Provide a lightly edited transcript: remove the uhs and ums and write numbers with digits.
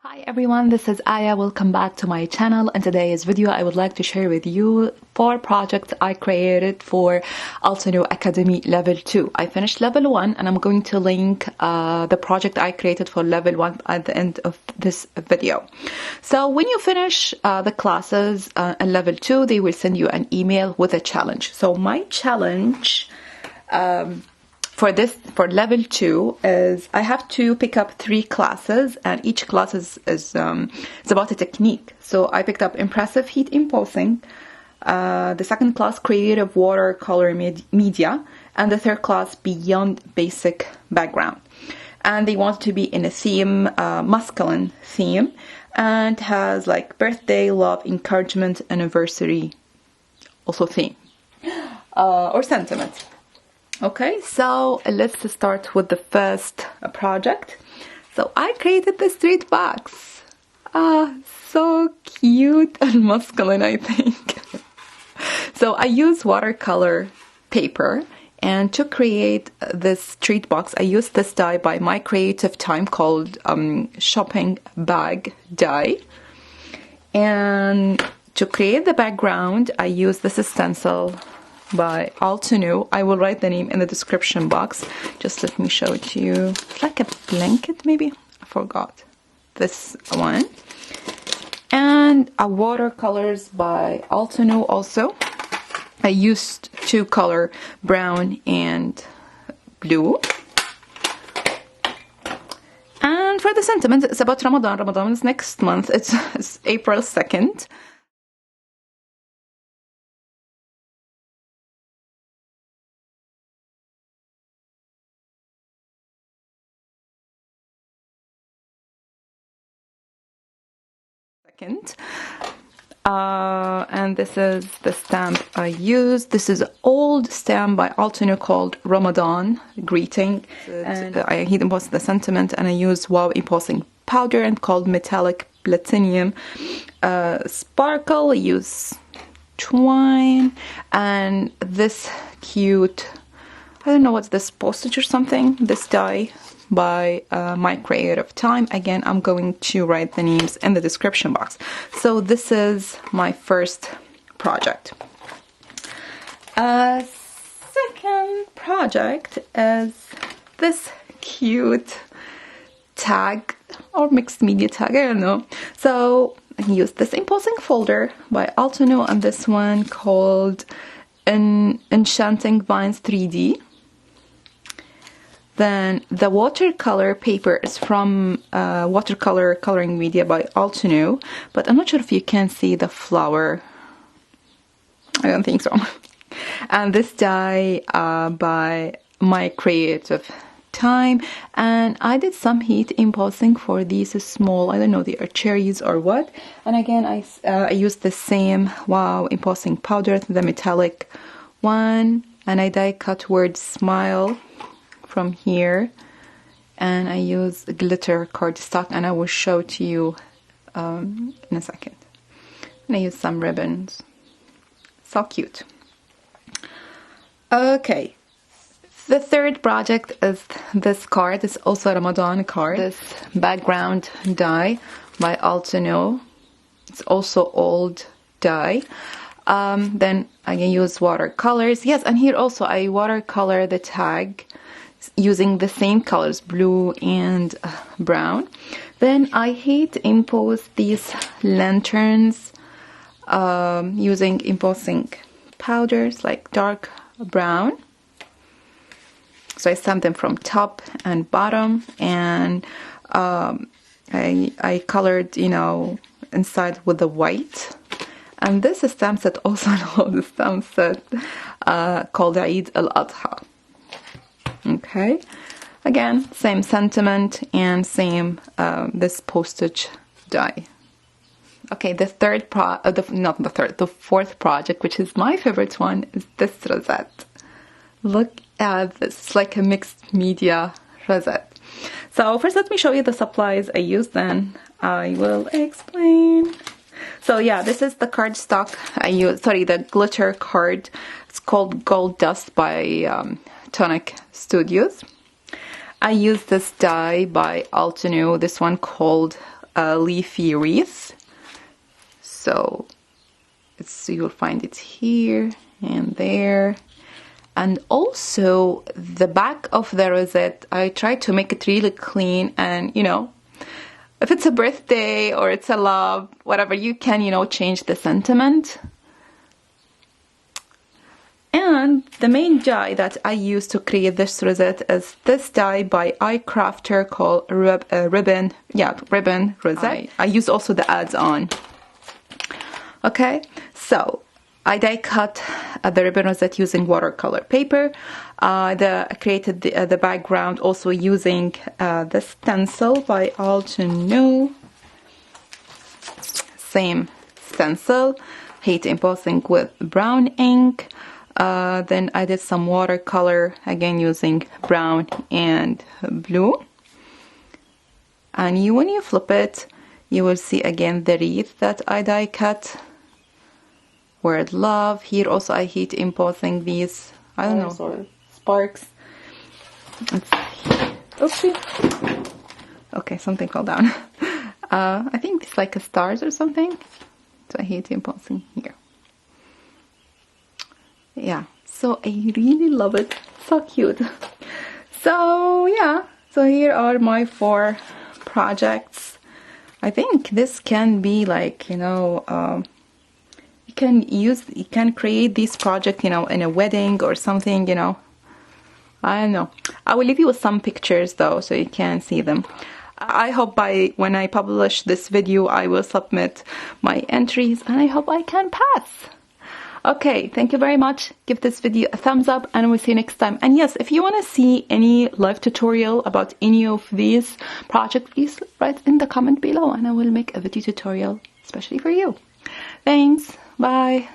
Hi everyone, this is Aya. Welcome back to my channel. In today's video I would like to share with you 4 projects I created for Altenew Academy Level 2. I finished Level 1 and I'm going to link the project I created for Level 1 at the end of this video. So when you finish the classes in Level 2, they will send you an email with a challenge. So my challenge for level 2 is I have to pick up 3 classes, and each class is about a technique. So I picked up impressive heat embossing, the second class creative watercolor media, and the third class beyond basic background. And they want to be in a theme, masculine theme, and has like birthday, love, encouragement, anniversary, also theme or sentiment. Okay, so let's start with the first project. So I created the street box. So cute and masculine, I think. So I use watercolor paper, and to create this street box I used this die by my creative time called shopping bag die. And to create the background I use this stencil by Altenew. I will write the name in the description box. Just let me show it to you. It's like a blanket, maybe? I forgot. This one. And watercolors by Altenew also. I used 2 color, brown and blue. And for the sentiment, it's about Ramadan. Ramadan is next month. It's April 2nd. And this is the stamp I used. This is an old stamp by Altenew called Ramadan greeting, and I heat embossed the sentiment, and I used wow embossing powder and called metallic platinum sparkle. I use twine and this cute, I don't know what's this, postage or something, this die by my creative time. Again, I'm going to write the names in the description box. So this is my first project. Second project is this cute tag or mixed media tag, I don't know. So I used this embossing folder by Altenew and this one called Enchanting Vines 3D. Then the watercolor paper is from watercolor coloring media by Altenew, but I'm not sure if you can see the flower. I don't think so. And this die by my creative time, and I did some heat embossing for these small, I don't know, they are cherries or what. And again, I used the same wow embossing powder, the metallic one, and I die cut word smile from here, and I use glitter cardstock, and I will show to you in a second. And I use some ribbons. So cute. Okay, the third project is this card. It's also a Ramadan card. This background die by Altenew. It's also old die. Then I can use watercolors. Yes, and here also I watercolor the tag using the same colors, blue and brown. Then I heat emboss these lanterns using embossing powders like dark brown. So I stamped them from top and bottom, and I colored, you know, inside with the white. And this stamp set also an old stamp set called Eid Al Adha. Okay, again, same sentiment and same this postage die. Okay, the fourth project, which is my favorite one, is this rosette. Look at this, it's like a mixed media rosette. So first let me show you the supplies I used, then I will explain. So yeah, this is the cardstock I used, sorry, the glitter card. It's called Gold Dust by Tonic Studios. I used this die by Altenew, this one called leafy wreath. So you'll find it here and there. And also the back of the rosette, I tried to make it really clean, and you know, if it's a birthday or it's a love, whatever, you can, you know, change the sentiment. And the main die that I used to create this rosette is this die by iCrafter called Ribbon Rosette. I used also the ads on. Okay, so I die cut the ribbon rosette using watercolor paper. I created the background also using the stencil by Altenew. Same stencil, heat embossing with brown ink. Then I did some watercolor, again using brown and blue. And when you flip it, you will see again the wreath that I die cut. Word love. Here also I heat embossing these, I don't know, or sparks. Let's see. Oopsie. Okay, something fell down. I think it's like a stars or something. So I heat embossing here. Yeah, so I really love it. So cute. So yeah, so here are my 4 projects. I think this can be like, you know, you can create this project, you know, in a wedding or something, you know. I don't know. I will leave you with some pictures though, so you can see them. I hope when I publish this video, I will submit my entries, and I hope I can pass. Okay, thank you very much. Give this video a thumbs up, and we'll see you next time. And yes, if you want to see any live tutorial about any of these projects, please write in the comment below, and I will make a video tutorial especially for you. Thanks. Bye.